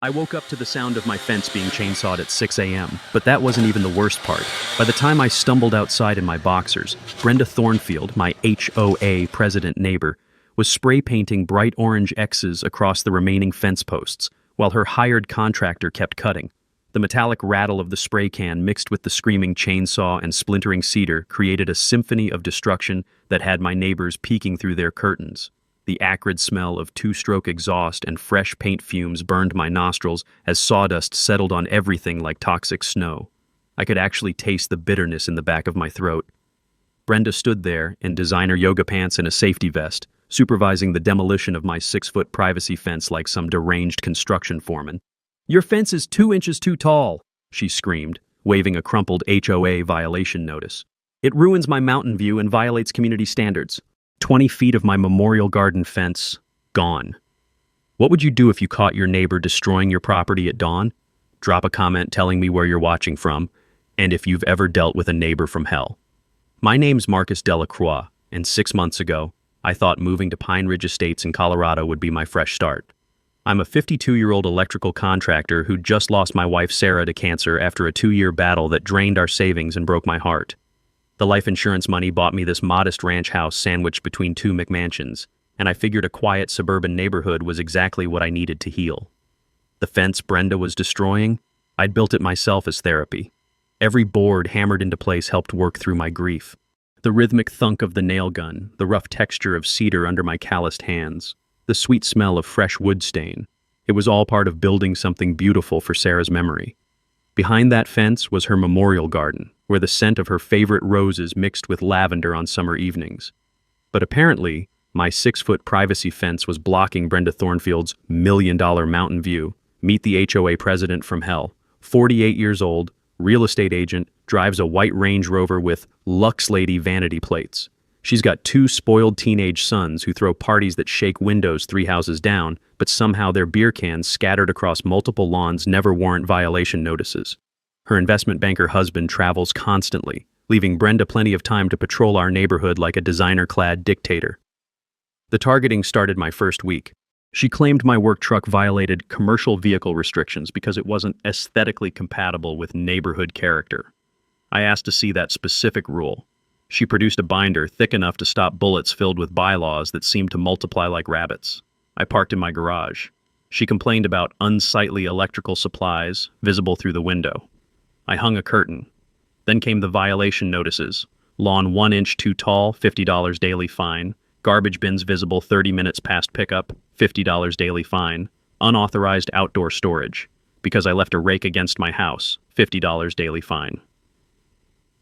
I woke up to the sound of my fence being chainsawed at 6 a.m., but that wasn't even the worst part. By the time I stumbled outside in my boxers, Brenda Thornfield, my HOA president neighbor, was spray painting bright orange X's across the remaining fence posts, while her hired contractor kept cutting. The metallic rattle of the spray can mixed with the screaming chainsaw and splintering cedar created a symphony of destruction that had my neighbors peeking through their curtains. The acrid smell of two-stroke exhaust and fresh paint fumes burned my nostrils as sawdust settled on everything like toxic snow. I could actually taste the bitterness in the back of my throat. Brenda stood there in designer yoga pants and a safety vest, supervising the demolition of my 6-foot privacy fence like some deranged construction foreman. "Your fence is 2 inches too tall," she screamed, waving a crumpled HOA violation notice. "It ruins my mountain view and violates community standards. 20 feet of my Memorial Garden fence, gone." What would you do if you caught your neighbor destroying your property at dawn? Drop a comment telling me where you're watching from, and if you've ever dealt with a neighbor from hell. My name's Marcus Delacroix, and 6 months ago, I thought moving to Pine Ridge Estates in Colorado would be my fresh start. I'm a 52-year-old electrical contractor who just lost my wife Sarah to cancer after a 2-year battle that drained our savings and broke my heart. The life insurance money bought me this modest ranch house sandwiched between 2 McMansions, and I figured a quiet suburban neighborhood was exactly what I needed to heal. The fence Brenda was destroying, I'd built it myself as therapy. Every board hammered into place helped work through my grief. The rhythmic thunk of the nail gun, the rough texture of cedar under my calloused hands, the sweet smell of fresh wood stain. It was all part of building something beautiful for Sarah's memory. Behind that fence was her memorial garden, where the scent of her favorite roses mixed with lavender on summer evenings. But apparently, my 6-foot privacy fence was blocking Brenda Thornfield's $1 million mountain view. Meet the HOA president from hell. 48 years old, real estate agent, drives a white Range Rover with Lux Lady vanity plates. She's got 2 spoiled teenage sons who throw parties that shake windows 3 houses down, but somehow their beer cans scattered across multiple lawns never warrant violation notices. Her investment banker husband travels constantly, leaving Brenda plenty of time to patrol our neighborhood like a designer-clad dictator. The targeting started my first week. She claimed my work truck violated commercial vehicle restrictions because it wasn't aesthetically compatible with neighborhood character. I asked to see that specific rule. She produced a binder thick enough to stop bullets filled with bylaws that seemed to multiply like rabbits. I parked in my garage. She complained about unsightly electrical supplies visible through the window. I hung a curtain. Then came the violation notices. Lawn 1 inch too tall, $50 daily fine. Garbage bins visible 30 minutes past pickup, $50 daily fine. Unauthorized outdoor storage. Because I left a rake against my house, $50 daily fine.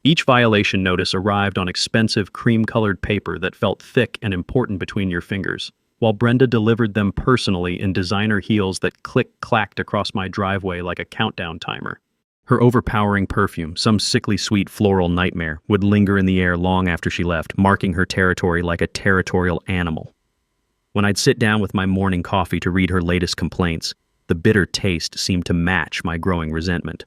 Each violation notice arrived on expensive cream-colored paper that felt thick and important between your fingers, while Brenda delivered them personally in designer heels that click-clacked across my driveway like a countdown timer. Her overpowering perfume, some sickly sweet floral nightmare, would linger in the air long after she left, marking her territory like a territorial animal. When I'd sit down with my morning coffee to read her latest complaints, the bitter taste seemed to match my growing resentment.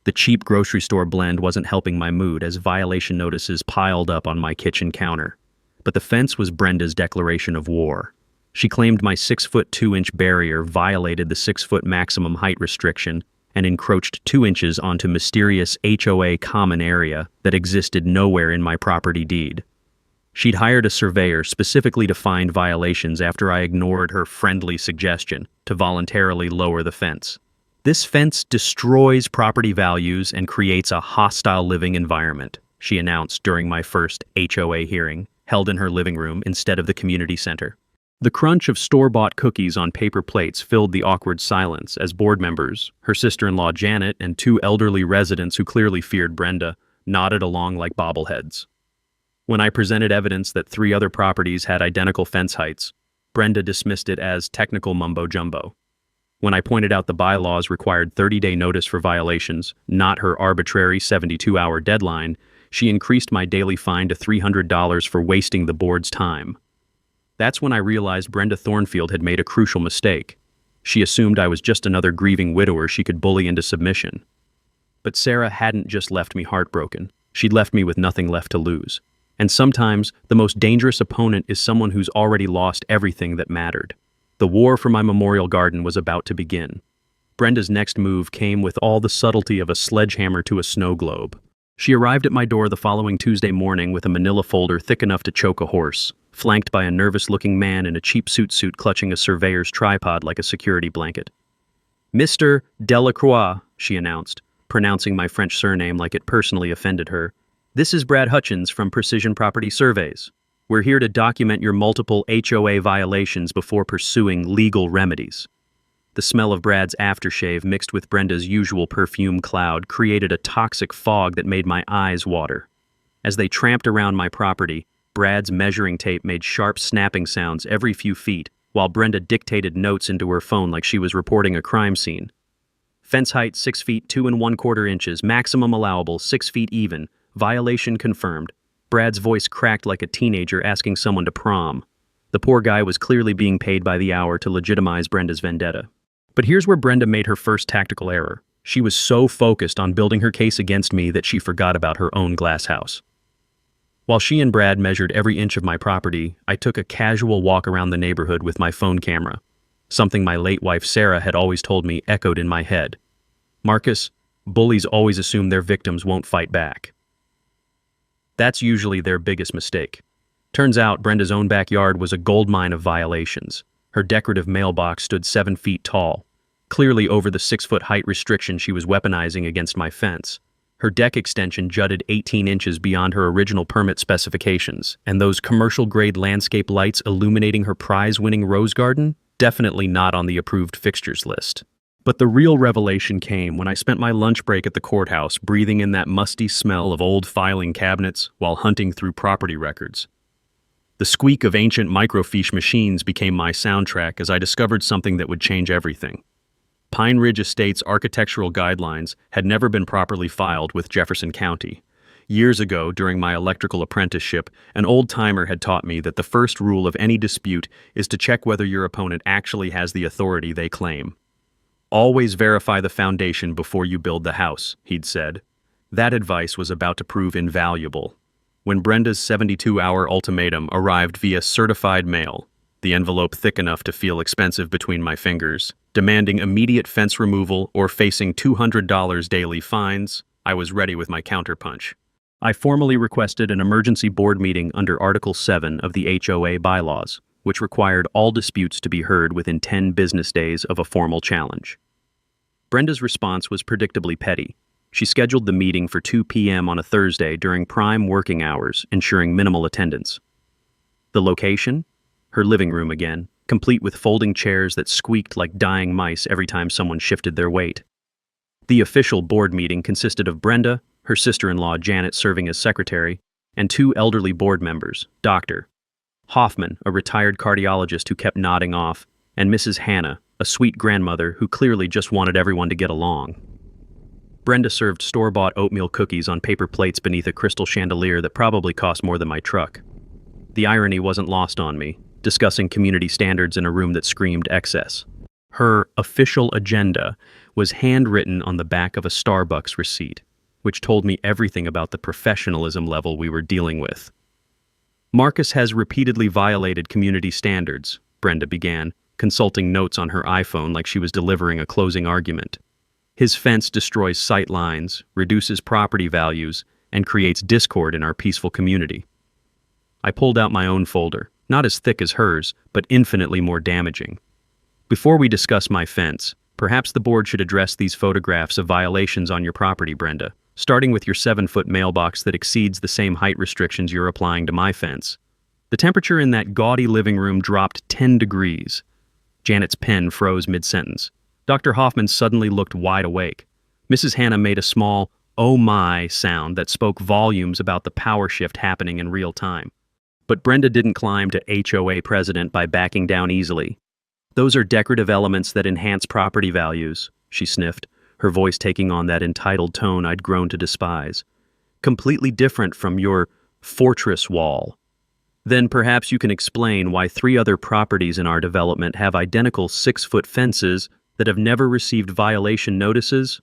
The cheap grocery store blend wasn't helping my mood as violation notices piled up on my kitchen counter. But the fence was Brenda's declaration of war. She claimed my 6-foot 2-inch barrier violated the 6-foot maximum height restriction and encroached 2 inches onto mysterious HOA common area that existed nowhere in my property deed. She'd hired a surveyor specifically to find violations after I ignored her friendly suggestion to voluntarily lower the fence. "This fence destroys property values and creates a hostile living environment," she announced during my first HOA hearing, held in her living room instead of the community center. The crunch of store-bought cookies on paper plates filled the awkward silence as board members, her sister-in-law Janet, and 2 elderly residents who clearly feared Brenda, nodded along like bobbleheads. When I presented evidence that 3 other properties had identical fence heights, Brenda dismissed it as technical mumbo-jumbo. When I pointed out the bylaws required 30-day notice for violations, not her arbitrary 72-hour deadline, she increased my daily fine to $300 for wasting the board's time. That's when I realized Brenda Thornfield had made a crucial mistake. She assumed I was just another grieving widower she could bully into submission. But Sarah hadn't just left me heartbroken. She'd left me with nothing left to lose. And sometimes, the most dangerous opponent is someone who's already lost everything that mattered. The war for my memorial garden was about to begin. Brenda's next move came with all the subtlety of a sledgehammer to a snow globe. She arrived at my door the following Tuesday morning with a manila folder thick enough to choke a horse, flanked by a nervous-looking man in a cheap suit clutching a surveyor's tripod like a security blanket. "Mr. Delacroix," she announced, pronouncing my French surname like it personally offended her. "This is Brad Hutchins from Precision Property Surveys. We're here to document your multiple HOA violations before pursuing legal remedies." The smell of Brad's aftershave mixed with Brenda's usual perfume cloud created a toxic fog that made my eyes water. As they tramped around my property, Brad's measuring tape made sharp snapping sounds every few feet, while Brenda dictated notes into her phone like she was reporting a crime scene. Fence height 6 feet 2 1/4 inches, maximum allowable 6 feet even, violation confirmed. Brad's voice cracked like a teenager asking someone to prom. The poor guy was clearly being paid by the hour to legitimize Brenda's vendetta. But here's where Brenda made her first tactical error. She was so focused on building her case against me that she forgot about her own glass house. While she and Brad measured every inch of my property, I took a casual walk around the neighborhood with my phone camera. Something my late wife Sarah had always told me echoed in my head. "Marcus, bullies always assume their victims won't fight back." That's usually their biggest mistake. Turns out Brenda's own backyard was a goldmine of violations. Her decorative mailbox stood 7 feet tall, clearly over the 6-foot height restriction she was weaponizing against my fence. Her deck extension jutted 18 inches beyond her original permit specifications, and those commercial-grade landscape lights illuminating her prize-winning rose garden? Definitely not on the approved fixtures list. But the real revelation came when I spent my lunch break at the courthouse breathing in that musty smell of old filing cabinets while hunting through property records. The squeak of ancient microfiche machines became my soundtrack as I discovered something that would change everything. Pine Ridge Estate's architectural guidelines had never been properly filed with Jefferson County. Years ago, during my electrical apprenticeship, an old-timer had taught me that the first rule of any dispute is to check whether your opponent actually has the authority they claim. "Always verify the foundation before you build the house," he'd said. That advice was about to prove invaluable. When Brenda's 72-hour ultimatum arrived via certified mail, the envelope thick enough to feel expensive between my fingers, demanding immediate fence removal or facing $200 daily fines, I was ready with my counterpunch. I formally requested an emergency board meeting under Article 7 of the HOA bylaws, which required all disputes to be heard within 10 business days of a formal challenge. Brenda's response was predictably petty. She scheduled the meeting for 2 p.m. on a Thursday during prime working hours, ensuring minimal attendance. The location? Her living room again, complete with folding chairs that squeaked like dying mice every time someone shifted their weight. The official board meeting consisted of Brenda, her sister-in-law Janet serving as secretary, and 2 elderly board members, Dr. Hoffman, a retired cardiologist who kept nodding off, and Mrs. Hannah, a sweet grandmother who clearly just wanted everyone to get along. Brenda served store-bought oatmeal cookies on paper plates beneath a crystal chandelier that probably cost more than my truck. The irony wasn't lost on me, discussing community standards in a room that screamed excess. Her official agenda was handwritten on the back of a Starbucks receipt, which told me everything about the professionalism level we were dealing with. "Marcus has repeatedly violated community standards," Brenda began, consulting notes on her iPhone like she was delivering a closing argument. "His fence destroys sight lines, reduces property values, and creates discord in our peaceful community." I pulled out my own folder, not as thick as hers, but infinitely more damaging. "Before we discuss my fence, perhaps the board should address these photographs of violations on your property, Brenda, starting with your 7-foot mailbox that exceeds the same height restrictions you're applying to my fence." The temperature in that gaudy living room dropped 10 degrees. Janet's pen froze mid-sentence. Dr. Hoffman suddenly looked wide awake. Mrs. Hannah made a small, "oh my" sound that spoke volumes about the power shift happening in real time. But Brenda didn't climb to HOA president by backing down easily. "Those are decorative elements that enhance property values," she sniffed, her voice taking on that entitled tone I'd grown to despise. "Completely different from your fortress wall. Then perhaps you can explain why 3 other properties in our development have identical 6-foot fences that have never received violation notices?"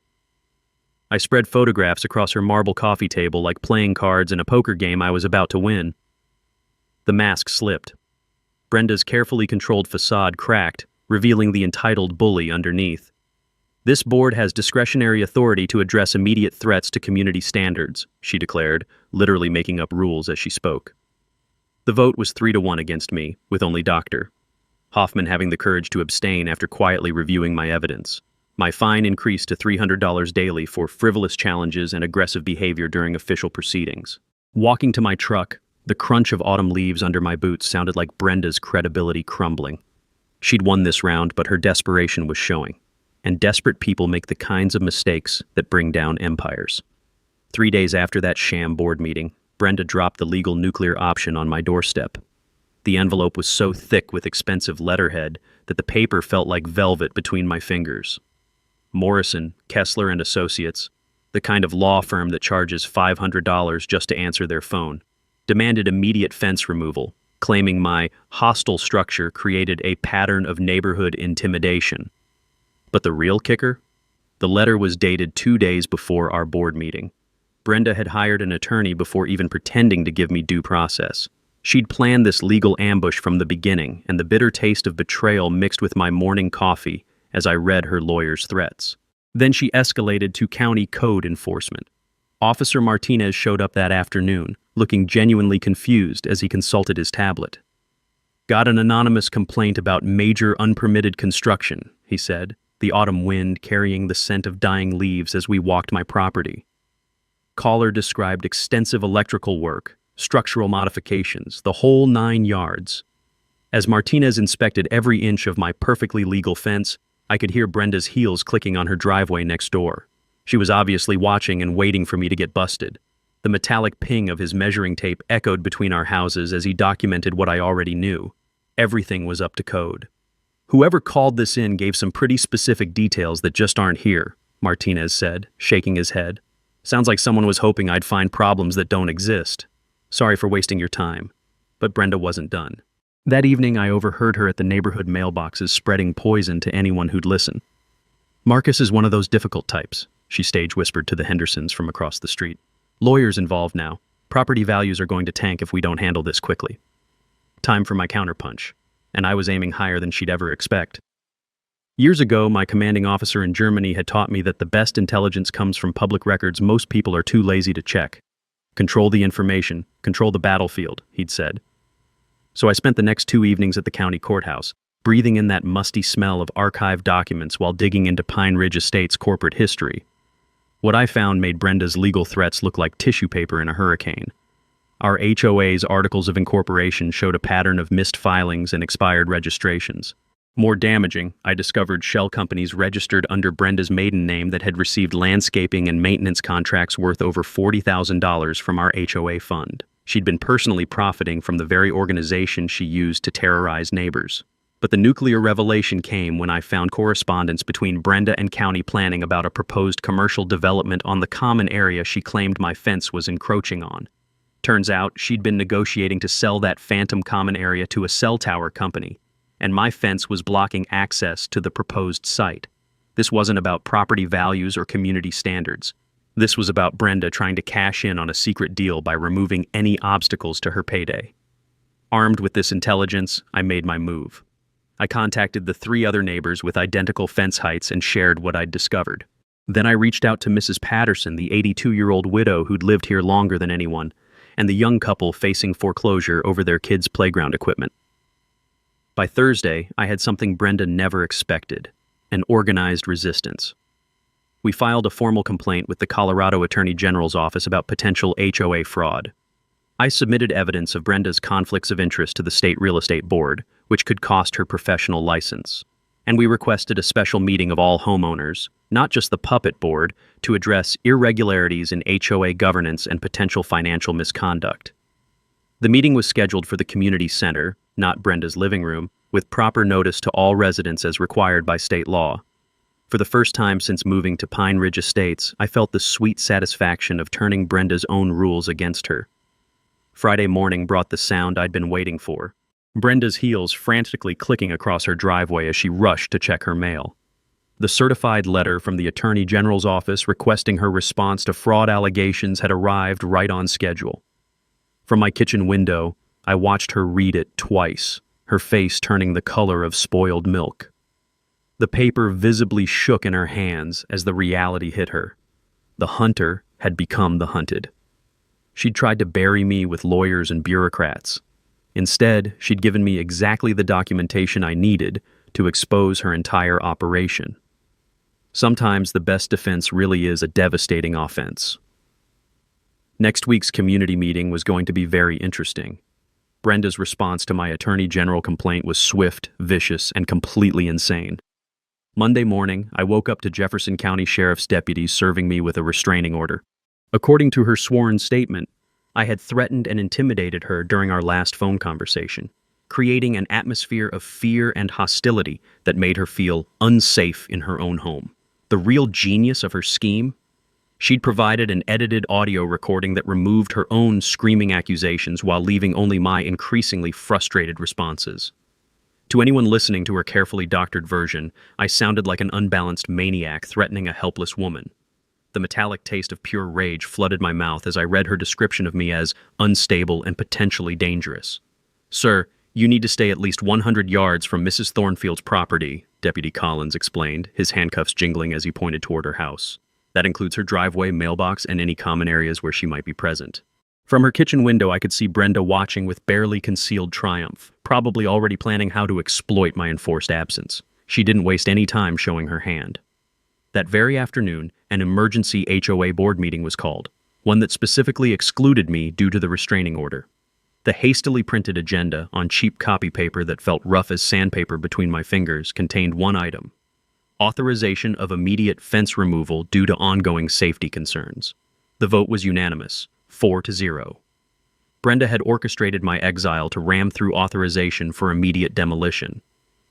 I spread photographs across her marble coffee table like playing cards in a poker game I was about to win. The mask slipped. Brenda's carefully controlled facade cracked, revealing the entitled bully underneath. "This board has discretionary authority to address immediate threats to community standards," she declared, literally making up rules as she spoke. The vote was 3-1 against me, with only Dr. Hoffman having the courage to abstain after quietly reviewing my evidence. My fine increased to $300 daily for frivolous challenges and aggressive behavior during official proceedings. Walking to my truck, the crunch of autumn leaves under my boots sounded like Brenda's credibility crumbling. She'd won this round, but her desperation was showing. And desperate people make the kinds of mistakes that bring down empires. 3 days after that sham board meeting, Brenda dropped the legal nuclear option on my doorstep. The envelope was so thick with expensive letterhead that the paper felt like velvet between my fingers. Morrison, Kessler and Associates, the kind of law firm that charges $500 just to answer their phone, demanded immediate fence removal, claiming my hostile structure created a pattern of neighborhood intimidation. But the real kicker? The letter was dated 2 days before our board meeting. Brenda had hired an attorney before even pretending to give me due process. She'd planned this legal ambush from the beginning, and the bitter taste of betrayal mixed with my morning coffee as I read her lawyer's threats. Then she escalated to county code enforcement. Officer Martinez showed up that afternoon, looking genuinely confused as he consulted his tablet. "Got an anonymous complaint about major unpermitted construction," he said, the autumn wind carrying the scent of dying leaves as we walked my property. Caller described extensive electrical work, structural modifications, the whole 9 yards. As Martinez inspected every inch of my perfectly legal fence, I could hear Brenda's heels clicking on her driveway next door. She was obviously watching and waiting for me to get busted. The metallic ping of his measuring tape echoed between our houses as he documented what I already knew. Everything was up to code. "Whoever called this in gave some pretty specific details that just aren't here," Martinez said, shaking his head. "Sounds like someone was hoping I'd find problems that don't exist. Sorry for wasting your time." But Brenda wasn't done. That evening, I overheard her at the neighborhood mailboxes spreading poison to anyone who'd listen. "Marcus is one of those difficult types," she stage whispered to the Hendersons from across the street. "Lawyers involved now. Property values are going to tank if we don't handle this quickly." Time for my counterpunch, and I was aiming higher than she'd ever expect. Years ago, my commanding officer in Germany had taught me that the best intelligence comes from public records most people are too lazy to check. "Control the information, control the battlefield," he'd said. So I spent the next 2 evenings at the county courthouse, breathing in that musty smell of archived documents while digging into Pine Ridge Estate's corporate history. What I found made Brenda's legal threats look like tissue paper in a hurricane. Our HOA's articles of incorporation showed a pattern of missed filings and expired registrations. More damaging, I discovered shell companies registered under Brenda's maiden name that had received landscaping and maintenance contracts worth over $40,000 from our HOA fund. She'd been personally profiting from the very organization she used to terrorize neighbors. But the nuclear revelation came when I found correspondence between Brenda and county planning about a proposed commercial development on the common area she claimed my fence was encroaching on. Turns out she'd been negotiating to sell that phantom common area to a cell tower company, and my fence was blocking access to the proposed site. This wasn't about property values or community standards. This was about Brenda trying to cash in on a secret deal by removing any obstacles to her payday. Armed with this intelligence, I made my move. I contacted the 3 other neighbors with identical fence heights and shared what I'd discovered. Then I reached out to Mrs. Patterson, the 82-year-old widow who'd lived here longer than anyone, and the young couple facing foreclosure over their kids' playground equipment. By Thursday, I had something Brenda never expected: an organized resistance. We filed a formal complaint with the Colorado Attorney General's office about potential HOA fraud. I submitted evidence of Brenda's conflicts of interest to the State Real Estate Board, which could cost her professional license. And we requested a special meeting of all homeowners, not just the puppet board, to address irregularities in HOA governance and potential financial misconduct. The meeting was scheduled for the community center, not Brenda's living room, with proper notice to all residents as required by state law. For the first time since moving to Pine Ridge Estates, I felt the sweet satisfaction of turning Brenda's own rules against her. Friday morning brought the sound I'd been waiting for: Brenda's heels frantically clicking across her driveway as she rushed to check her mail. The certified letter from the Attorney General's office requesting her response to fraud allegations had arrived right on schedule. From my kitchen window, I watched her read it twice, her face turning the color of spoiled milk. The paper visibly shook in her hands as the reality hit her. The hunter had become the hunted. She'd tried to bury me with lawyers and bureaucrats. Instead, she'd given me exactly the documentation I needed to expose her entire operation. Sometimes the best defense really is a devastating offense. Next week's community meeting was going to be very interesting. Brenda's response to my attorney general complaint was swift, vicious, and completely insane. Monday morning, I woke up to Jefferson County Sheriff's deputies serving me with a restraining order. According to her sworn statement, I had threatened and intimidated her during our last phone conversation, creating an atmosphere of fear and hostility that made her feel unsafe in her own home. The real genius of her scheme? She'd provided an edited audio recording that removed her own screaming accusations while leaving only my increasingly frustrated responses. To anyone listening to her carefully doctored version, I sounded like an unbalanced maniac threatening a helpless woman. The metallic taste of pure rage flooded my mouth as I read her description of me as unstable and potentially dangerous. "Sir, you need to stay at least 100 yards from Mrs. Thornfield's property," Deputy Collins explained, his handcuffs jingling as he pointed toward her house. "That includes her driveway, mailbox, and any common areas where she might be present." From her kitchen window, I could see Brenda watching with barely concealed triumph, probably already planning how to exploit my enforced absence. She didn't waste any time showing her hand. That very afternoon, an emergency HOA board meeting was called, one that specifically excluded me due to the restraining order. The hastily printed agenda, on cheap copy paper that felt rough as sandpaper between my fingers, contained one item: authorization of immediate fence removal due to ongoing safety concerns. The vote was unanimous, 4-0. Brenda had orchestrated my exile to ram through authorization for immediate demolition.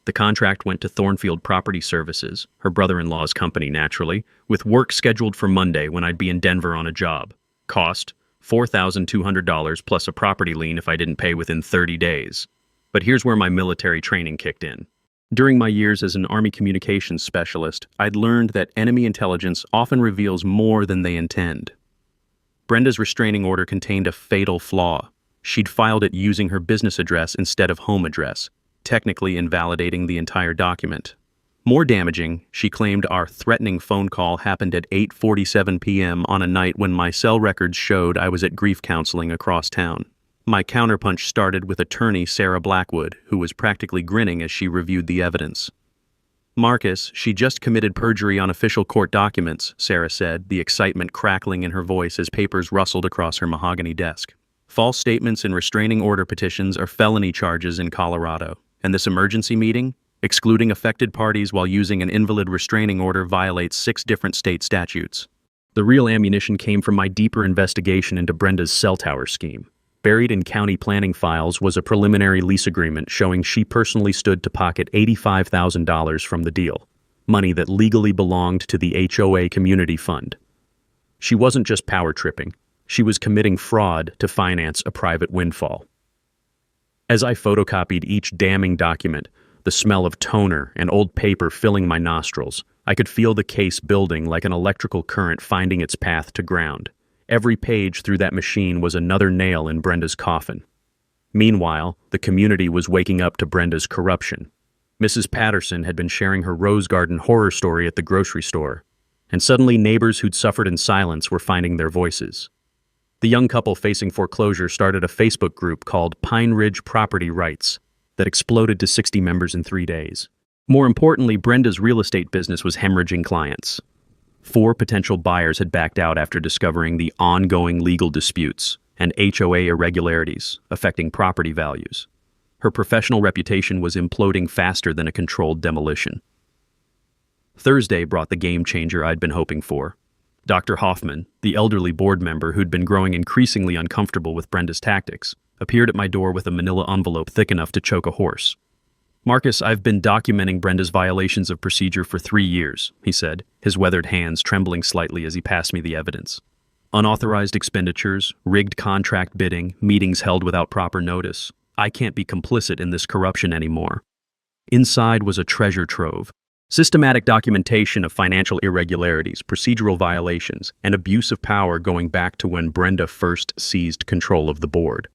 The contract went to Thornfield Property Services, her brother-in-law's company naturally, with work scheduled for Monday when I'd be in Denver on a job. Cost: $4,200 plus a property lien if I didn't pay within 30 days. But here's where my military training kicked in. During my years as an Army communications specialist, I'd learned that enemy intelligence often reveals more than they intend. Brenda's restraining order contained a fatal flaw. She'd filed it using her business address instead of home address, technically invalidating the entire document. More damaging, she claimed our threatening phone call happened at 8:47 p.m. on a night when my cell records showed I was at grief counseling across town. My counterpunch started with attorney Sarah Blackwood, who was practically grinning as she reviewed the evidence. "Marcus, she just committed perjury on official court documents," Sarah said, the excitement crackling in her voice as papers rustled across her mahogany desk. "False statements and restraining order petitions are felony charges in Colorado, and this emergency meeting, excluding affected parties while using an invalid restraining order, violates 6 different state statutes." The real ammunition came from my deeper investigation into Brenda's cell tower scheme. Buried in county planning files was a preliminary lease agreement showing she personally stood to pocket $85,000 from the deal, money that legally belonged to the HOA Community Fund. She wasn't just power tripping, she was committing fraud to finance a private windfall. As I photocopied each damning document, the smell of toner and old paper filling my nostrils, I could feel the case building like an electrical current finding its path to ground. Every page through that machine was another nail in Brenda's coffin. Meanwhile, the community was waking up to Brenda's corruption. Mrs. Patterson had been sharing her Rose Garden horror story at the grocery store, and suddenly neighbors who'd suffered in silence were finding their voices. The young couple facing foreclosure started a Facebook group called Pine Ridge Property Rights that exploded to 60 members in 3 days. More importantly, Brenda's real estate business was hemorrhaging clients. 4 potential buyers had backed out after discovering the ongoing legal disputes and HOA irregularities affecting property values. Her professional reputation was imploding faster than a controlled demolition. Thursday brought the game changer I'd been hoping for. Dr. Hoffman, the elderly board member who'd been growing increasingly uncomfortable with Brenda's tactics, appeared at my door with a manila envelope thick enough to choke a horse. "Marcus, I've been documenting Brenda's violations of procedure for 3 years," he said, his weathered hands trembling slightly as he passed me the evidence. "Unauthorized expenditures, rigged contract bidding, meetings held without proper notice. I can't be complicit in this corruption anymore." Inside was a treasure trove. Systematic documentation of financial irregularities, procedural violations, and abuse of power going back to when Brenda first seized control of the board.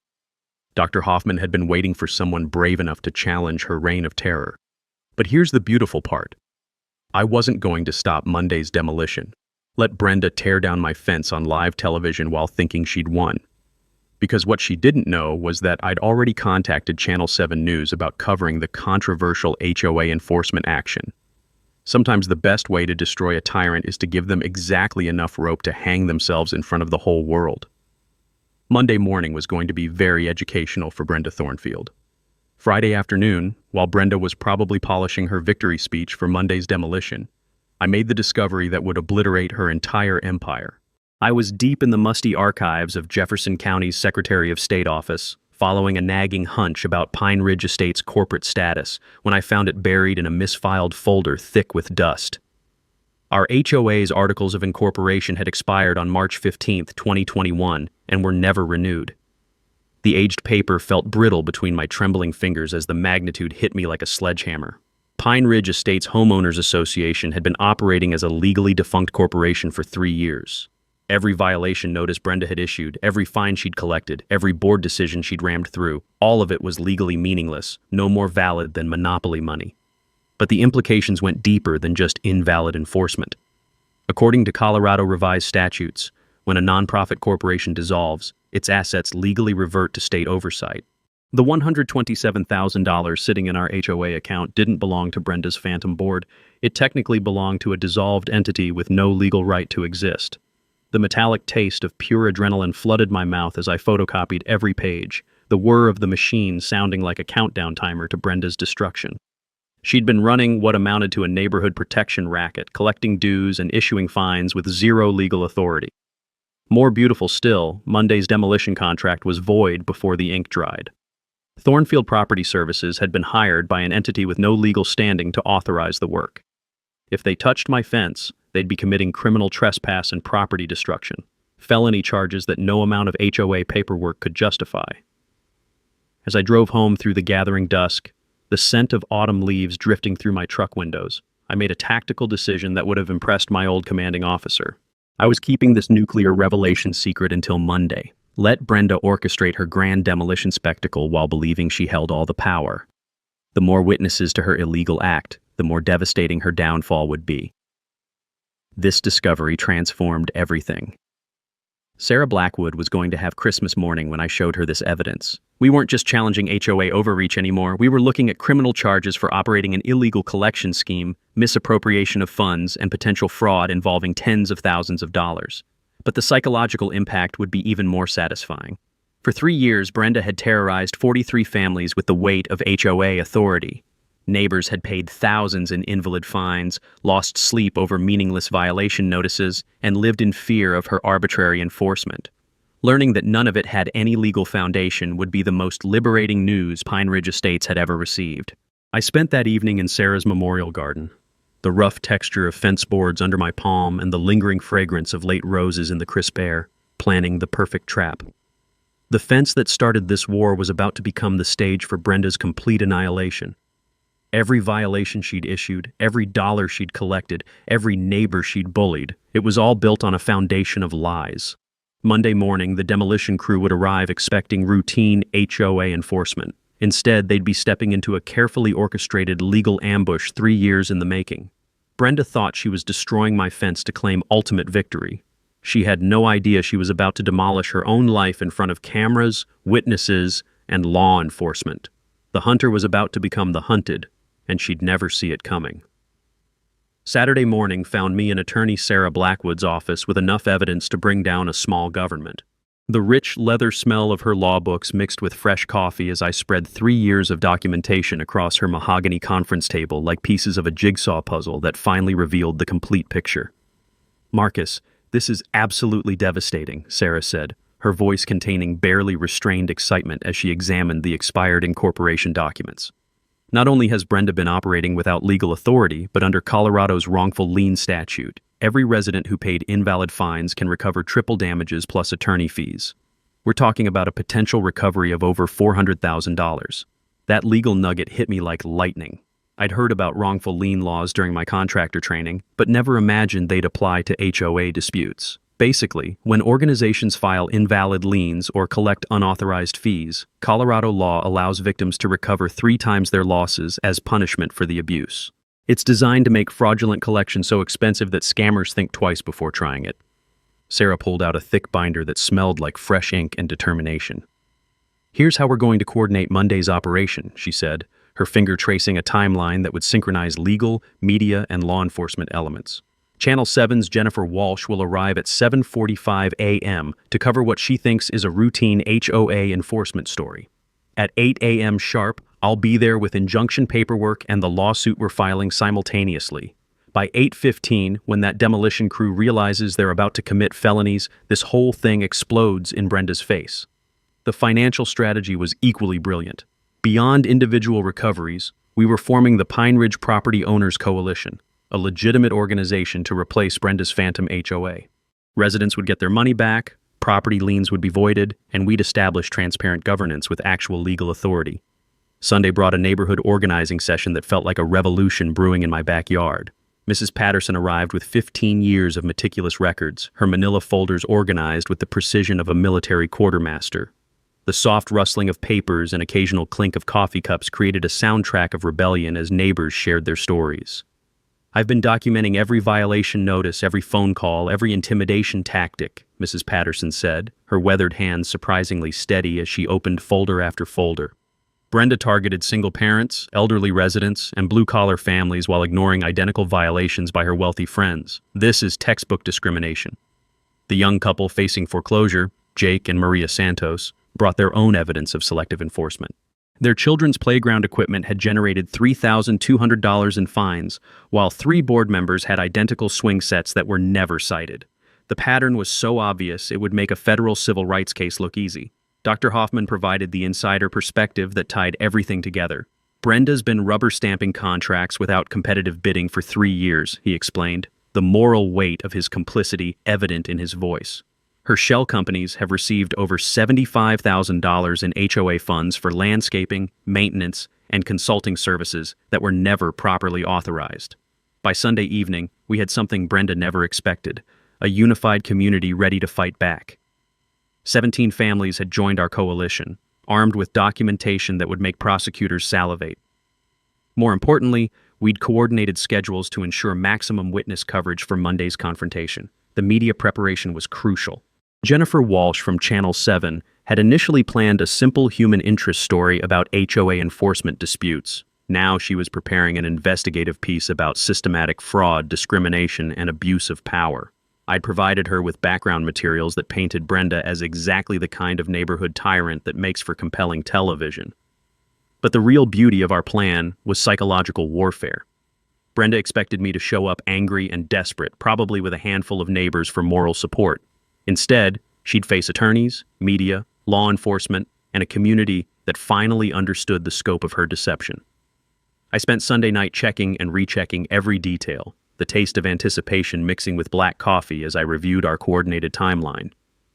Dr. Hoffman had been waiting for someone brave enough to challenge her reign of terror. But here's the beautiful part. I wasn't going to stop Monday's demolition. Let Brenda tear down my fence on live television while thinking she'd won. Because what she didn't know was that I'd already contacted Channel 7 News about covering the controversial HOA enforcement action. Sometimes the best way to destroy a tyrant is to give them exactly enough rope to hang themselves in front of the whole world. Monday morning was going to be very educational for Brenda Thornfield. Friday afternoon, while Brenda was probably polishing her victory speech for Monday's demolition, I made the discovery that would obliterate her entire empire. I was deep in the musty archives of Jefferson County's Secretary of State office, following a nagging hunch about Pine Ridge Estate's corporate status, when I found it buried in a misfiled folder thick with dust. Our HOA's Articles of Incorporation had expired on March 15, 2021, and were never renewed. The aged paper felt brittle between my trembling fingers as the magnitude hit me like a sledgehammer. Pine Ridge Estates Homeowners Association had been operating as a legally defunct corporation for 3 years. Every violation notice Brenda had issued, every fine she'd collected, every board decision she'd rammed through, all of it was legally meaningless, no more valid than monopoly money. But the implications went deeper than just invalid enforcement. According to Colorado revised statutes, when a nonprofit corporation dissolves, its assets legally revert to state oversight. The $127,000 sitting in our HOA account didn't belong to Brenda's phantom board. It technically belonged to a dissolved entity with no legal right to exist. The metallic taste of pure adrenaline flooded my mouth as I photocopied every page, the whir of the machine sounding like a countdown timer to Brenda's destruction. She'd been running what amounted to a neighborhood protection racket, collecting dues and issuing fines with zero legal authority. More beautiful still, Monday's demolition contract was void before the ink dried. Thornfield Property Services had been hired by an entity with no legal standing to authorize the work. If they touched my fence, they'd be committing criminal trespass and property destruction, felony charges that no amount of HOA paperwork could justify. As I drove home through the gathering dusk, the scent of autumn leaves drifting through my truck windows, I made a tactical decision that would have impressed my old commanding officer. I was keeping this nuclear revelation secret until Monday. Let Brenda orchestrate her grand demolition spectacle while believing she held all the power. The more witnesses to her illegal act, the more devastating her downfall would be. This discovery transformed everything. Sarah Blackwood was going to have Christmas morning when I showed her this evidence. We weren't just challenging HOA overreach anymore, we were looking at criminal charges for operating an illegal collection scheme, misappropriation of funds, and potential fraud involving tens of thousands of dollars. But the psychological impact would be even more satisfying. For 3 years, Brenda had terrorized 43 families with the weight of HOA authority. Neighbors had paid thousands in invalid fines, lost sleep over meaningless violation notices, and lived in fear of her arbitrary enforcement. Learning that none of it had any legal foundation would be the most liberating news Pine Ridge Estates had ever received. I spent that evening in Sarah's memorial garden. The rough texture of fence boards under my palm and the lingering fragrance of late roses in the crisp air, planning the perfect trap. The fence that started this war was about to become the stage for Brenda's complete annihilation. Every violation she'd issued, every dollar she'd collected, every neighbor she'd bullied, it was all built on a foundation of lies. Monday morning, the demolition crew would arrive expecting routine HOA enforcement. Instead, they'd be stepping into a carefully orchestrated legal ambush 3 years in the making. Brenda thought she was destroying my fence to claim ultimate victory. She had no idea she was about to demolish her own life in front of cameras, witnesses, and law enforcement. The hunter was about to become the hunted, and she'd never see it coming. Saturday morning found me in attorney Sarah Blackwood's office with enough evidence to bring down a small government. The rich leather smell of her law books mixed with fresh coffee as I spread 3 years of documentation across her mahogany conference table like pieces of a jigsaw puzzle that finally revealed the complete picture. "Marcus, this is absolutely devastating," Sarah said, her voice containing barely restrained excitement as she examined the expired incorporation documents. Not only has Brenda been operating without legal authority, but under Colorado's wrongful lien statute, every resident who paid invalid fines can recover triple damages plus attorney fees. We're talking about a potential recovery of over $400,000. That legal nugget hit me like lightning. I'd heard about wrongful lien laws during my contractor training, but never imagined they'd apply to HOA disputes. Basically, when organizations file invalid liens or collect unauthorized fees, Colorado law allows victims to recover 3 times their losses as punishment for the abuse. It's designed to make fraudulent collection so expensive that scammers think twice before trying it. Sarah pulled out a thick binder that smelled like fresh ink and determination. "Here's how we're going to coordinate Monday's operation," she said, her finger tracing a timeline that would synchronize legal, media, and law enforcement elements. Channel 7's Jennifer Walsh will arrive at 7:45 a.m. to cover what she thinks is a routine HOA enforcement story. At 8 a.m. sharp, I'll be there with injunction paperwork and the lawsuit we're filing simultaneously. By 8:15, when that demolition crew realizes they're about to commit felonies, this whole thing explodes in Brenda's face. The financial strategy was equally brilliant. Beyond individual recoveries, we were forming the Pine Ridge Property Owners Coalition, a legitimate organization to replace Brenda's phantom HOA. Residents would get their money back, property liens would be voided, and we'd establish transparent governance with actual legal authority. Sunday brought a neighborhood organizing session that felt like a revolution brewing in my backyard. Mrs. Patterson arrived with 15 years of meticulous records, her manila folders organized with the precision of a military quartermaster. The soft rustling of papers and occasional clink of coffee cups created a soundtrack of rebellion as neighbors shared their stories. "I've been documenting every violation notice, every phone call, every intimidation tactic," Mrs. Patterson said, her weathered hands surprisingly steady as she opened folder after folder. Brenda targeted single parents, elderly residents, and blue-collar families while ignoring identical violations by her wealthy friends. This is textbook discrimination. The young couple facing foreclosure, Jake and Maria Santos, brought their own evidence of selective enforcement. Their children's playground equipment had generated $3,200 in fines, while 3 board members had identical swing sets that were never cited. The pattern was so obvious it would make a federal civil rights case look easy. Dr. Hoffman provided the insider perspective that tied everything together. "Brenda's been rubber stamping contracts without competitive bidding for 3 years, he explained, the moral weight of his complicity evident in his voice. Her shell companies have received over $75,000 in HOA funds for landscaping, maintenance, and consulting services that were never properly authorized. By Sunday evening, we had something Brenda never expected, a unified community ready to fight back. 17 families had joined our coalition, armed with documentation that would make prosecutors salivate. More importantly, we'd coordinated schedules to ensure maximum witness coverage for Monday's confrontation. The media preparation was crucial. Jennifer Walsh from Channel 7 had initially planned a simple human interest story about HOA enforcement disputes. Now she was preparing an investigative piece about systematic fraud, discrimination, and abuse of power. I'd provided her with background materials that painted Brenda as exactly the kind of neighborhood tyrant that makes for compelling television. But the real beauty of our plan was psychological warfare. Brenda expected me to show up angry and desperate, probably with a handful of neighbors for moral support. Instead, she'd face attorneys, media, law enforcement, and a community that finally understood the scope of her deception. I spent Sunday night checking and rechecking every detail, the taste of anticipation mixing with black coffee as I reviewed our coordinated timeline.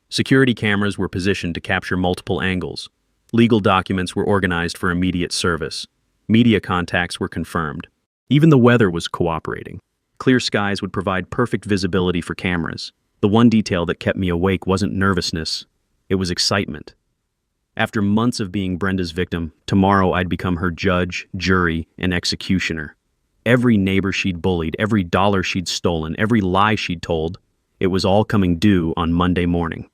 Security cameras were positioned to capture multiple angles. Legal documents were organized for immediate service. Media contacts were confirmed. Even the weather was cooperating. Clear skies would provide perfect visibility for cameras. The one detail that kept me awake wasn't nervousness, it was excitement. After months of being Brenda's victim, tomorrow I'd become her judge, jury, and executioner. Every neighbor she'd bullied, every dollar she'd stolen, every lie she'd told, it was all coming due on Monday morning.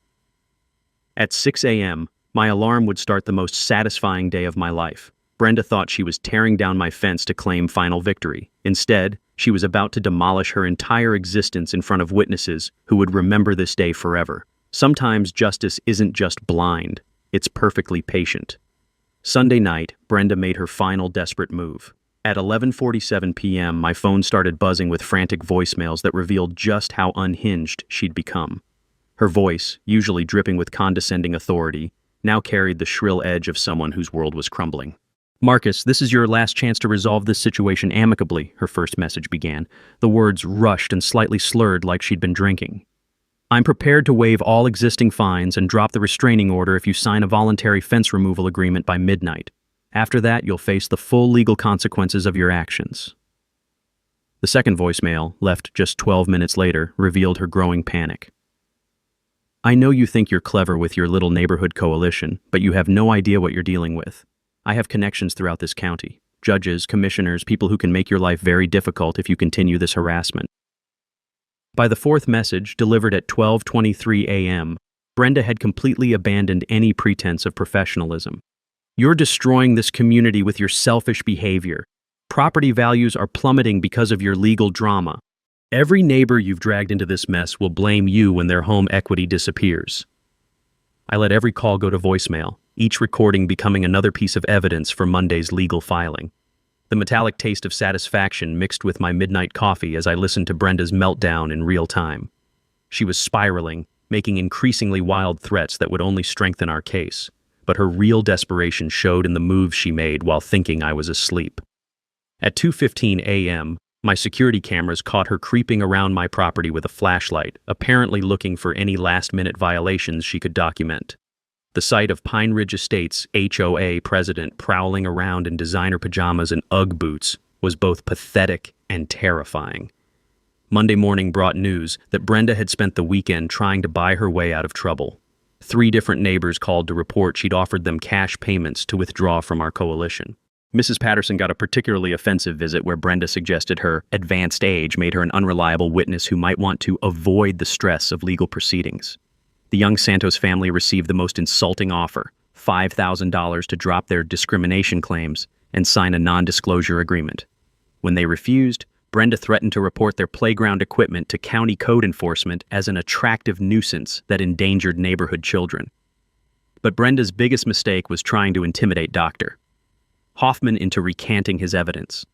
At 6 a.m., my alarm would start the most satisfying day of my life. Brenda thought she was tearing down my fence to claim final victory. Instead, she was about to demolish her entire existence in front of witnesses who would remember this day forever. Sometimes justice isn't just blind, it's perfectly patient. Sunday night, Brenda made her final desperate move. At 11:47 p.m., my phone started buzzing with frantic voicemails that revealed just how unhinged she'd become. Her voice, usually dripping with condescending authority, now carried the shrill edge of someone whose world was crumbling. "Marcus, this is your last chance to resolve this situation amicably," her first message began, the words rushed and slightly slurred like she'd been drinking. "I'm prepared to waive all existing fines and drop the restraining order if you sign a voluntary fence removal agreement by midnight. After that, you'll face the full legal consequences of your actions." The second voicemail, left just 12 minutes later, revealed her growing panic. I know you think you're clever with your little neighborhood coalition, but you have no idea what you're dealing with. I have connections throughout this county. Judges, commissioners, people who can make your life very difficult if you continue this harassment. By the fourth message, delivered at 12:23 a.m., Brenda had completely abandoned any pretense of professionalism. You're destroying this community with your selfish behavior. Property values are plummeting because of your legal drama. Every neighbor you've dragged into this mess will blame you when their home equity disappears. I let every call go to voicemail, each recording becoming another piece of evidence for Monday's legal filing. The metallic taste of satisfaction mixed with my midnight coffee as I listened to Brenda's meltdown in real time. She was spiraling, making increasingly wild threats that would only strengthen our case, but her real desperation showed in the moves she made while thinking I was asleep. At 2:15 a.m., my security cameras caught her creeping around my property with a flashlight, apparently looking for any last-minute violations she could document. The sight of Pine Ridge Estates' HOA president prowling around in designer pajamas and Ugg boots was both pathetic and terrifying. Monday morning brought news that Brenda had spent the weekend trying to buy her way out of trouble. 3 different neighbors called to report she'd offered them cash payments to withdraw from our coalition. Mrs. Patterson got a particularly offensive visit where Brenda suggested her advanced age made her an unreliable witness who might want to avoid the stress of legal proceedings. The young Santos family received the most insulting offer, $5,000 to drop their discrimination claims and sign a non-disclosure agreement. When they refused, Brenda threatened to report their playground equipment to county code enforcement as an attractive nuisance that endangered neighborhood children. But Brenda's biggest mistake was trying to intimidate Dr. Hoffman into recanting his evidence.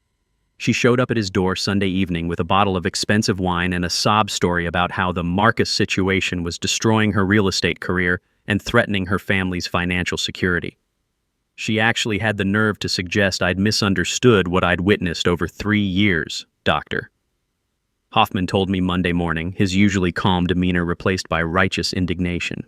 She showed up at his door Sunday evening with a bottle of expensive wine and a sob story about how the Marcus situation was destroying her real estate career and threatening her family's financial security. She actually had the nerve to suggest I'd misunderstood what I'd witnessed over 3 years, Doctor. Hoffman told me Monday morning, his usually calm demeanor replaced by righteous indignation.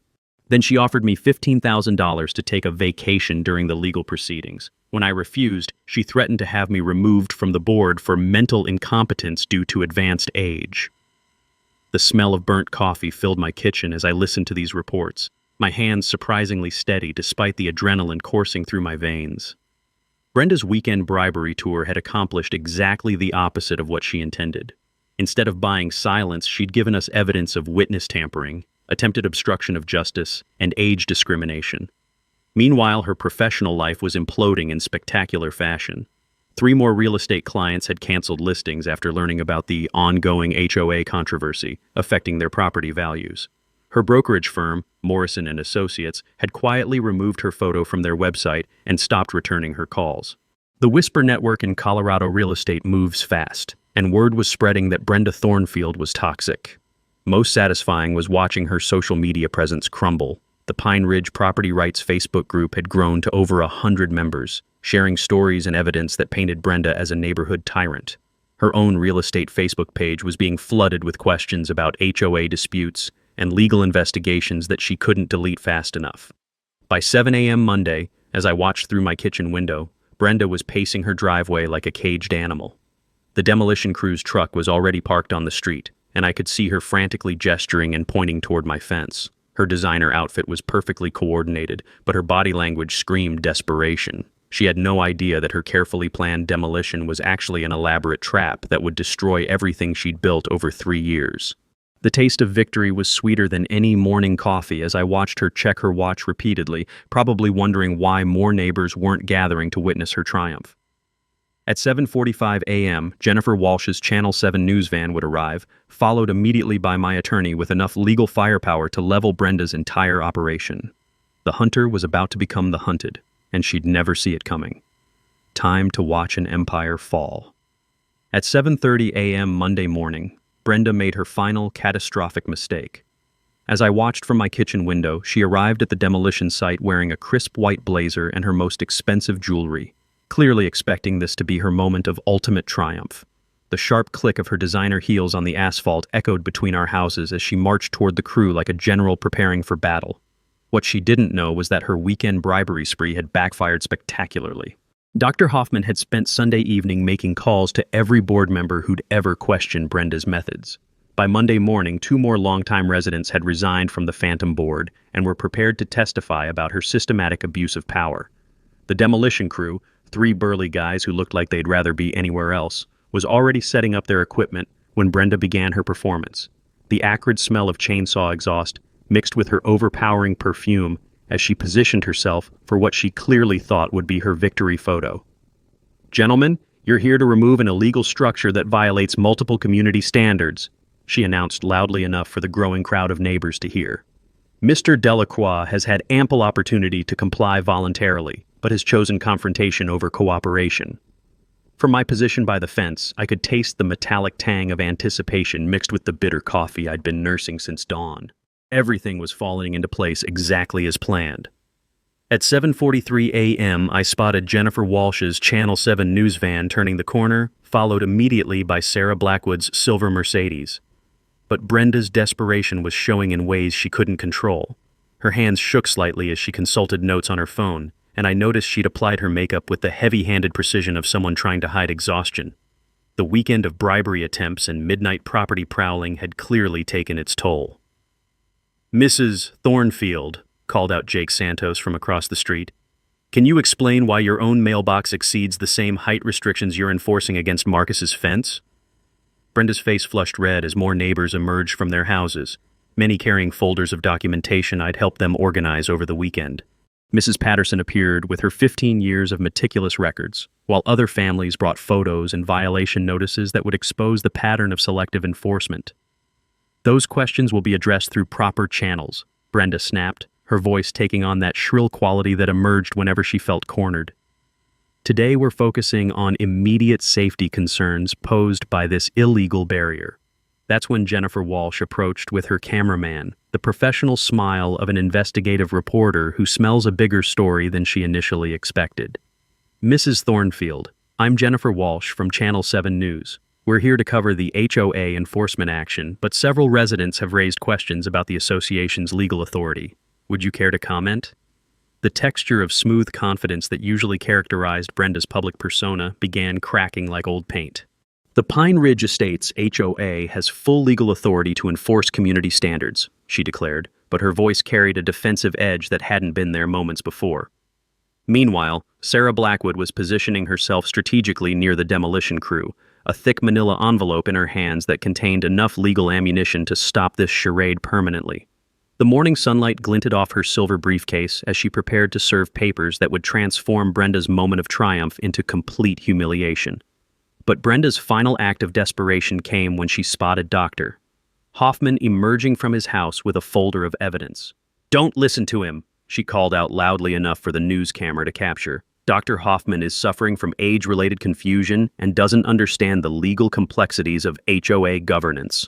Then she offered me $15,000 to take a vacation during the legal proceedings. When I refused, she threatened to have me removed from the board for mental incompetence due to advanced age. The smell of burnt coffee filled my kitchen as I listened to these reports, my hands surprisingly steady despite the adrenaline coursing through my veins. Brenda's weekend bribery tour had accomplished exactly the opposite of what she intended. Instead of buying silence, she'd given us evidence of witness tampering, attempted obstruction of justice, and age discrimination. Meanwhile, her professional life was imploding in spectacular fashion. 3 more real estate clients had canceled listings after learning about the ongoing HOA controversy affecting their property values. Her brokerage firm, Morrison & Associates, had quietly removed her photo from their website and stopped returning her calls. The Whisper network in Colorado real estate moves fast, and word was spreading that Brenda Thornfield was toxic. Most satisfying was watching her social media presence crumble. The Pine Ridge Property Rights Facebook group had grown to over 100 members, sharing stories and evidence that painted Brenda as a neighborhood tyrant. Her own real estate Facebook page was being flooded with questions about HOA disputes and legal investigations that she couldn't delete fast enough. By 7 a.m. Monday, as I watched through my kitchen window, Brenda was pacing her driveway like a caged animal. The demolition crew's truck was already parked on the street, and I could see her frantically gesturing and pointing toward my fence. Her designer outfit was perfectly coordinated, but her body language screamed desperation. She had no idea that her carefully planned demolition was actually an elaborate trap that would destroy everything she'd built over 3 years. The taste of victory was sweeter than any morning coffee as I watched her check her watch repeatedly, probably wondering why more neighbors weren't gathering to witness her triumph. At 7:45 a.m., Jennifer Walsh's Channel 7 news van would arrive, followed immediately by my attorney with enough legal firepower to level Brenda's entire operation. The hunter was about to become the hunted, and she'd never see it coming. Time to watch an empire fall. At 7:30 a.m. Monday morning, Brenda made her final catastrophic mistake. As I watched from my kitchen window, she arrived at the demolition site wearing a crisp white blazer and her most expensive jewelry, clearly expecting this to be her moment of ultimate triumph. The sharp click of her designer heels on the asphalt echoed between our houses as she marched toward the crew like a general preparing for battle. What she didn't know was that her weekend bribery spree had backfired spectacularly. Dr. Hoffman had spent Sunday evening making calls to every board member who'd ever questioned Brenda's methods. By Monday morning, two more longtime residents had resigned from the Phantom Board and were prepared to testify about her systematic abuse of power. The demolition crew, three burly guys who looked like they'd rather be anywhere else, was already setting up their equipment when Brenda began her performance. The acrid smell of chainsaw exhaust mixed with her overpowering perfume as she positioned herself for what she clearly thought would be her victory photo. "Gentlemen, you're here to remove an illegal structure that violates multiple community standards," she announced loudly enough for the growing crowd of neighbors to hear. Mr. Delacroix has had ample opportunity to comply voluntarily, but has chosen confrontation over cooperation. From my position by the fence, I could taste the metallic tang of anticipation mixed with the bitter coffee I'd been nursing since dawn. Everything was falling into place exactly as planned. At 7:43 a.m., I spotted Jennifer Walsh's Channel 7 news van turning the corner, followed immediately by Sarah Blackwood's silver Mercedes. But Brenda's desperation was showing in ways she couldn't control. Her hands shook slightly as she consulted notes on her phone, and I noticed she'd applied her makeup with the heavy-handed precision of someone trying to hide exhaustion. The weekend of bribery attempts and midnight property prowling had clearly taken its toll. "Mrs. Thornfield," called out Jake Santos from across the street, "can you explain why your own mailbox exceeds the same height restrictions you're enforcing against Marcus's fence?" Brenda's face flushed red as more neighbors emerged from their houses, many carrying folders of documentation I'd helped them organize over the weekend. Mrs. Patterson appeared with her 15 years of meticulous records, while other families brought photos and violation notices that would expose the pattern of selective enforcement. "Those questions will be addressed through proper channels," Brenda snapped, her voice taking on that shrill quality that emerged whenever she felt cornered. "Today we're focusing on immediate safety concerns posed by this illegal barrier." That's when Jennifer Walsh approached with her cameraman, the professional smile of an investigative reporter who smells a bigger story than she initially expected. "Mrs. Thornfield, I'm Jennifer Walsh from Channel 7 News. We're here to cover the HOA enforcement action, but several residents have raised questions about the association's legal authority. Would you care to comment?" The texture of smooth confidence that usually characterized Brenda's public persona began cracking like old paint. "The Pine Ridge Estates HOA has full legal authority to enforce community standards," she declared, but her voice carried a defensive edge that hadn't been there moments before. Meanwhile, Sarah Blackwood was positioning herself strategically near the demolition crew, a thick manila envelope in her hands that contained enough legal ammunition to stop this charade permanently. The morning sunlight glinted off her silver briefcase as she prepared to serve papers that would transform Brenda's moment of triumph into complete humiliation. But Brenda's final act of desperation came when she spotted Dr. Hoffman emerging from his house with a folder of evidence. "Don't listen to him," she called out loudly enough for the news camera to capture. "Dr. Hoffman is suffering from age-related confusion and doesn't understand the legal complexities of HOA governance."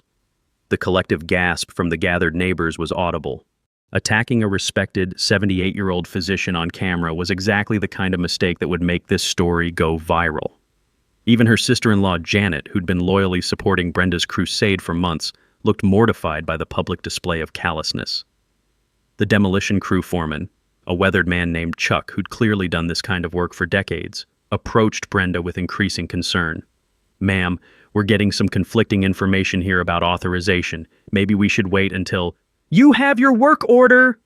The collective gasp from the gathered neighbors was audible. Attacking a respected 78-year-old physician on camera was exactly the kind of mistake that would make this story go viral. Even her sister-in-law Janet, who'd been loyally supporting Brenda's crusade for months, looked mortified by the public display of callousness. The demolition crew foreman, a weathered man named Chuck who'd clearly done this kind of work for decades, approached Brenda with increasing concern. "Ma'am, we're getting some conflicting information here about authorization. Maybe we should wait until—" "You have your work order!"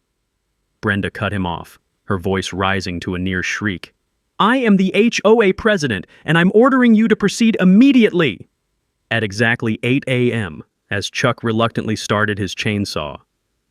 Brenda cut him off, her voice rising to a near shriek. "I am the HOA president, and I'm ordering you to proceed immediately!" At exactly 8 a.m., as Chuck reluctantly started his chainsaw,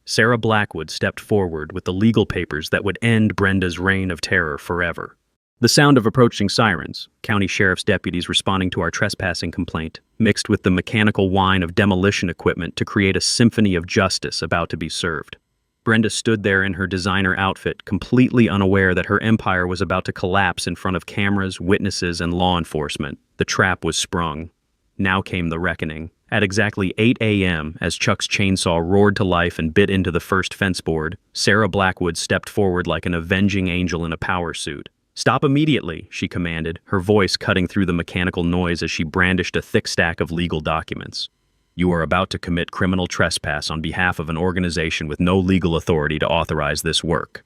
Sarah Blackwood stepped forward with the legal papers that would end Brenda's reign of terror forever. The sound of approaching sirens, county sheriff's deputies responding to our trespassing complaint, mixed with the mechanical whine of demolition equipment to create a symphony of justice about to be served. Brenda stood there in her designer outfit, completely unaware that her empire was about to collapse in front of cameras, witnesses, and law enforcement. The trap was sprung. Now came the reckoning. At exactly 8 a.m., as Chuck's chainsaw roared to life and bit into the first fence board, Sarah Blackwood stepped forward like an avenging angel in a power suit. "Stop immediately," she commanded, her voice cutting through the mechanical noise as she brandished a thick stack of legal documents. "You are about to commit criminal trespass on behalf of an organization with no legal authority to authorize this work."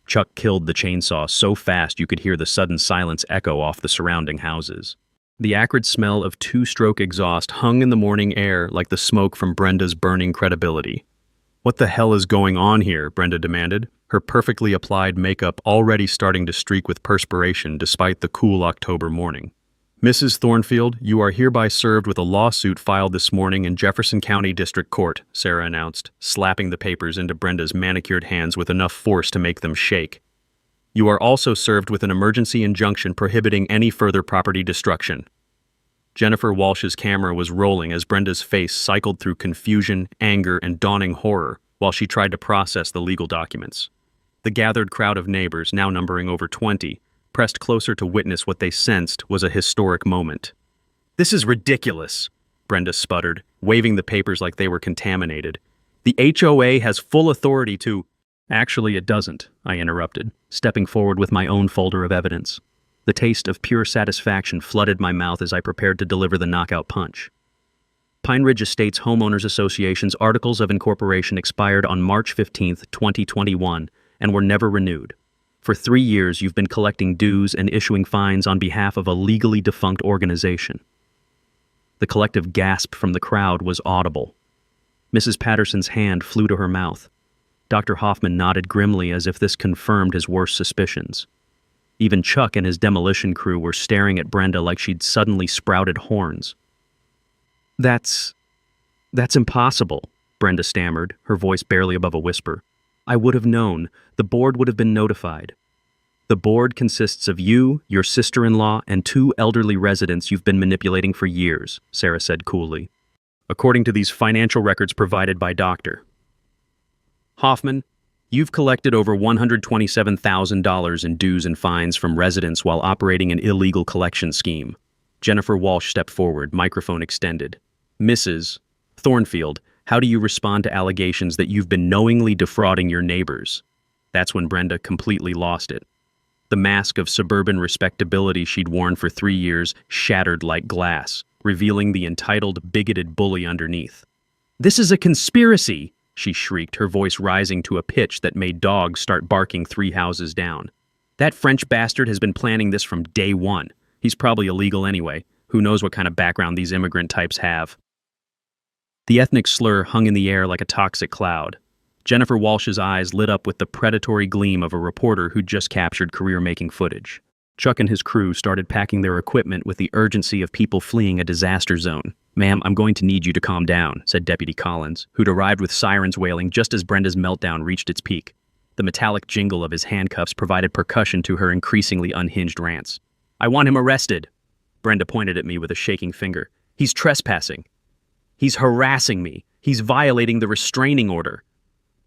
Chuck killed the chainsaw so fast you could hear the sudden silence echo off the surrounding houses. The acrid smell of two-stroke exhaust hung in the morning air like the smoke from Brenda's burning credibility. "What the hell is going on here?" Brenda demanded, her perfectly applied makeup already starting to streak with perspiration despite the cool October morning. "Mrs. Thornfield, you are hereby served with a lawsuit filed this morning in Jefferson County District Court," Sarah announced, slapping the papers into Brenda's manicured hands with enough force to make them shake. "You are also served with an emergency injunction prohibiting any further property destruction." Jennifer Walsh's camera was rolling as Brenda's face cycled through confusion, anger, and dawning horror while she tried to process the legal documents. The gathered crowd of neighbors, now numbering over 20, pressed closer to witness what they sensed was a historic moment. "This is ridiculous," Brenda sputtered, waving the papers like they were contaminated. "The HOA has full authority to—" "Actually, it doesn't," I interrupted, stepping forward with my own folder of evidence. The taste of pure satisfaction flooded my mouth as I prepared to deliver the knockout punch. Pine Ridge Estates Homeowners Association's Articles of Incorporation expired on March 15, 2021, and were never renewed. For 3 years, you've been collecting dues and issuing fines on behalf of a legally defunct organization. The collective gasp from the crowd was audible. Mrs. Patterson's hand flew to her mouth. Dr. Hoffman nodded grimly as if this confirmed his worst suspicions. Even Chuck and his demolition crew were staring at Brenda like she'd suddenly sprouted horns. That's impossible," Brenda stammered, her voice barely above a whisper. "I would have known. The board would have been notified." "The board consists of you, your sister-in-law, and 2 elderly residents you've been manipulating for years," Sarah said coolly. "According to these financial records provided by Dr. Hoffman, you've collected over $127,000 in dues and fines from residents while operating an illegal collection scheme." Jennifer Walsh stepped forward, microphone extended. "Mrs. Thornfield, how do you respond to allegations that you've been knowingly defrauding your neighbors?" That's when Brenda completely lost it. The mask of suburban respectability she'd worn for 3 years shattered like glass, revealing the entitled, bigoted bully underneath. "This is a conspiracy!" she shrieked, her voice rising to a pitch that made dogs start barking 3 houses down. "That French bastard has been planning this from day one. He's probably illegal anyway. Who knows what kind of background these immigrant types have?" The ethnic slur hung in the air like a toxic cloud. Jennifer Walsh's eyes lit up with the predatory gleam of a reporter who'd just captured career-making footage. Chuck and his crew started packing their equipment with the urgency of people fleeing a disaster zone. "Ma'am, I'm going to need you to calm down," said Deputy Collins, who'd arrived with sirens wailing just as Brenda's meltdown reached its peak. The metallic jingle of his handcuffs provided percussion to her increasingly unhinged rants. "I want him arrested." Brenda pointed at me with a shaking finger. "He's trespassing. He's harassing me. He's violating the restraining order."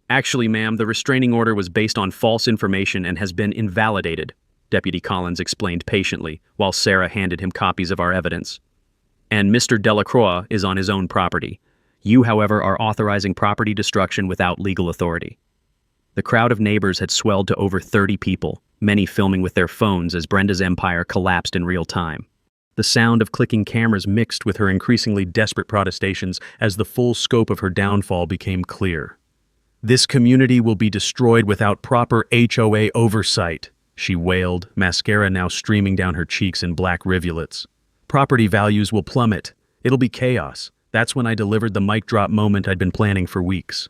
"Actually, ma'am, the restraining order was based on false information and has been invalidated," Deputy Collins explained patiently, while Sarah handed him copies of our evidence. "And Mr. Delacroix is on his own property. You, however, are authorizing property destruction without legal authority." The crowd of neighbors had swelled to over 30 people, many filming with their phones as Brenda's empire collapsed in real time. The sound of clicking cameras mixed with her increasingly desperate protestations as the full scope of her downfall became clear. "This community will be destroyed without proper HOA oversight," she wailed, mascara now streaming down her cheeks in black rivulets. "Property values will plummet. It'll be chaos." That's when I delivered the mic drop moment I'd been planning for weeks.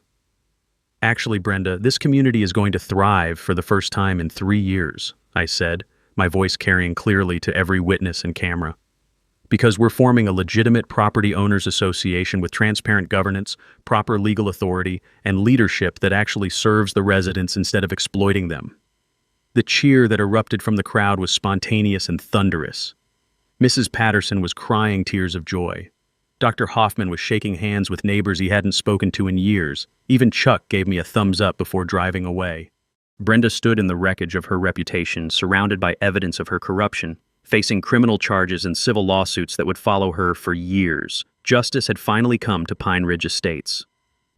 "Actually, Brenda, this community is going to thrive for the first time in 3 years," I said, my voice carrying clearly to every witness and camera. "Because we're forming a legitimate property owners association with transparent governance, proper legal authority, and leadership that actually serves the residents instead of exploiting them." The cheer that erupted from the crowd was spontaneous and thunderous. Mrs. Patterson was crying tears of joy. Dr. Hoffman was shaking hands with neighbors he hadn't spoken to in years. Even Chuck gave me a thumbs up before driving away. Brenda stood in the wreckage of her reputation, surrounded by evidence of her corruption, facing criminal charges and civil lawsuits that would follow her for years. Justice had finally come to Pine Ridge Estates.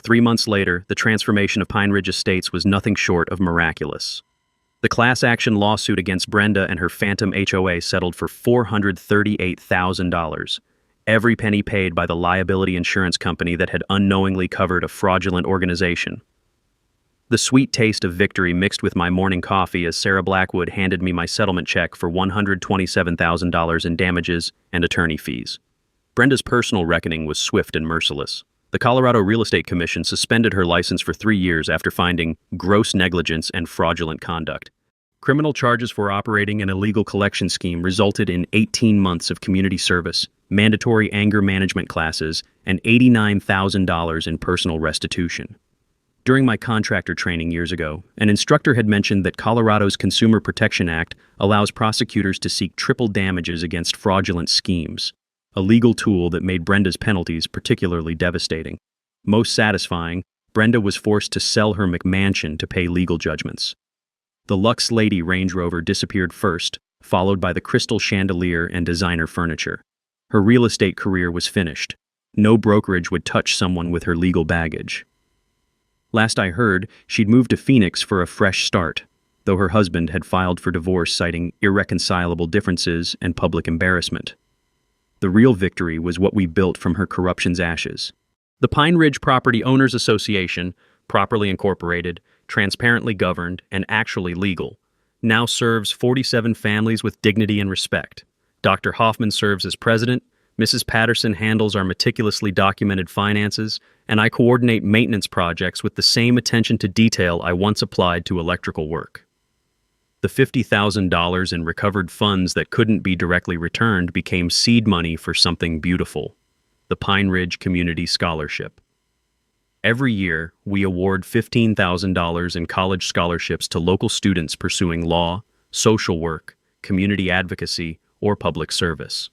3 months later, the transformation of Pine Ridge Estates was nothing short of miraculous. The class action lawsuit against Brenda and her phantom HOA settled for $438,000. Every penny paid by the liability insurance company that had unknowingly covered a fraudulent organization. The sweet taste of victory mixed with my morning coffee as Sarah Blackwood handed me my settlement check for $127,000 in damages and attorney fees. Brenda's personal reckoning was swift and merciless. The Colorado Real Estate Commission suspended her license for 3 years after finding gross negligence and fraudulent conduct. Criminal charges for operating an illegal collection scheme resulted in 18 months of community service, mandatory anger management classes, and $89,000 in personal restitution. During my contractor training years ago, an instructor had mentioned that Colorado's Consumer Protection Act allows prosecutors to seek triple damages against fraudulent schemes, a legal tool that made Brenda's penalties particularly devastating. Most satisfying, Brenda was forced to sell her McMansion to pay legal judgments. The Lux Lady Range Rover disappeared first, followed by the crystal chandelier and designer furniture. Her real estate career was finished. No brokerage would touch someone with her legal baggage. Last I heard, she'd moved to Phoenix for a fresh start, though her husband had filed for divorce citing irreconcilable differences and public embarrassment. The real victory was what we built from her corruption's ashes. The Pine Ridge Property Owners Association, properly incorporated, transparently governed, and actually legal, now serves 47 families with dignity and respect. Dr. Hoffman serves as president, Mrs. Patterson handles our meticulously documented finances, and I coordinate maintenance projects with the same attention to detail I once applied to electrical work. The $50,000 in recovered funds that couldn't be directly returned became seed money for something beautiful, the Pine Ridge Community Scholarship. Every year, we award $15,000 in college scholarships to local students pursuing law, social work, community advocacy, or public service.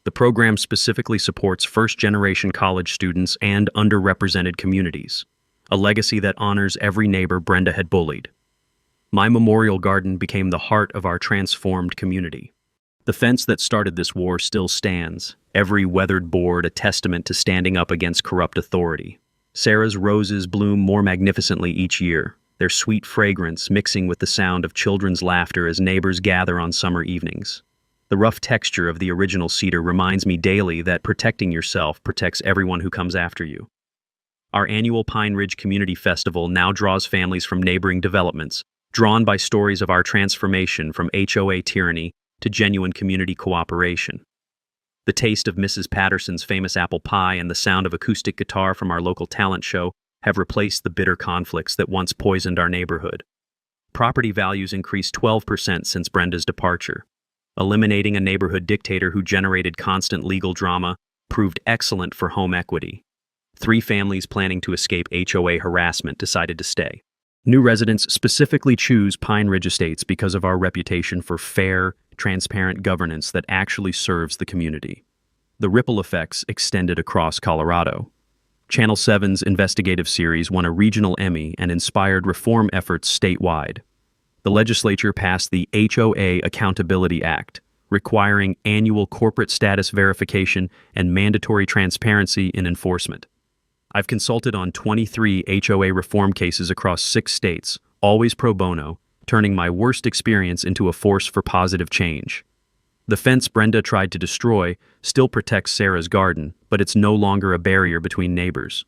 The program specifically supports first-generation college students and underrepresented communities, a legacy that honors every neighbor Brenda had bullied. My memorial garden became the heart of our transformed community. The fence that started this war still stands, every weathered board a testament to standing up against corrupt authority. Sarah's roses bloom more magnificently each year, their sweet fragrance mixing with the sound of children's laughter as neighbors gather on summer evenings. The rough texture of the original cedar reminds me daily that protecting yourself protects everyone who comes after you. Our annual Pine Ridge Community Festival now draws families from neighboring developments, drawn by stories of our transformation from HOA tyranny to genuine community cooperation. The taste of Mrs. Patterson's famous apple pie and the sound of acoustic guitar from our local talent show have replaced the bitter conflicts that once poisoned our neighborhood. Property values increased 12% since Brenda's departure. Eliminating a neighborhood dictator who generated constant legal drama proved excellent for home equity. 3 families planning to escape HOA harassment decided to stay. New residents specifically choose Pine Ridge Estates because of our reputation for fair, transparent governance that actually serves the community. The ripple effects extended across Colorado. Channel 7's investigative series won a regional Emmy and inspired reform efforts statewide. The legislature passed the HOA Accountability Act, requiring annual corporate status verification and mandatory transparency in enforcement. I've consulted on 23 HOA reform cases across 6 states, always pro bono, turning my worst experience into a force for positive change. The fence Brenda tried to destroy still protects Sarah's garden, but it's no longer a barrier between neighbors.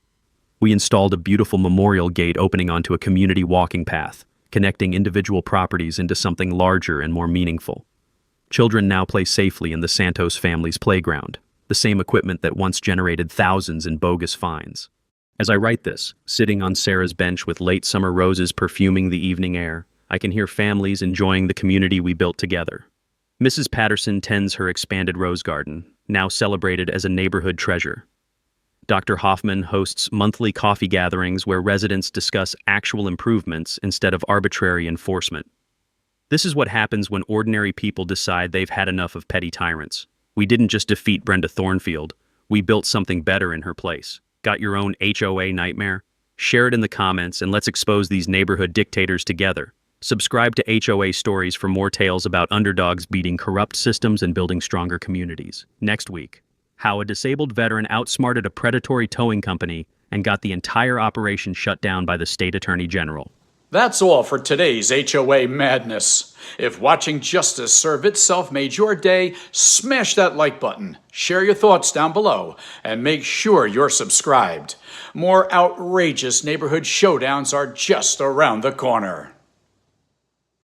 We installed a beautiful memorial gate opening onto a community walking path, connecting individual properties into something larger and more meaningful. Children now play safely in the Santos family's playground, the same equipment that once generated thousands in bogus fines. As I write this, sitting on Sarah's bench with late summer roses perfuming the evening air, I can hear families enjoying the community we built together. Mrs. Patterson tends her expanded rose garden, now celebrated as a neighborhood treasure. Dr. Hoffman hosts monthly coffee gatherings where residents discuss actual improvements instead of arbitrary enforcement. This is what happens when ordinary people decide they've had enough of petty tyrants. We didn't just defeat Brenda Thornfield, we built something better in her place. Got your own HOA nightmare? Share it in the comments and let's expose these neighborhood dictators together. Subscribe to HOA Stories for more tales about underdogs beating corrupt systems and building stronger communities. Next week, how a disabled veteran outsmarted a predatory towing company and got the entire operation shut down by the state attorney general. That's all for today's HOA madness. If watching justice serve itself made your day, smash that like button, share your thoughts down below, and make sure you're subscribed. More outrageous neighborhood showdowns are just around the corner.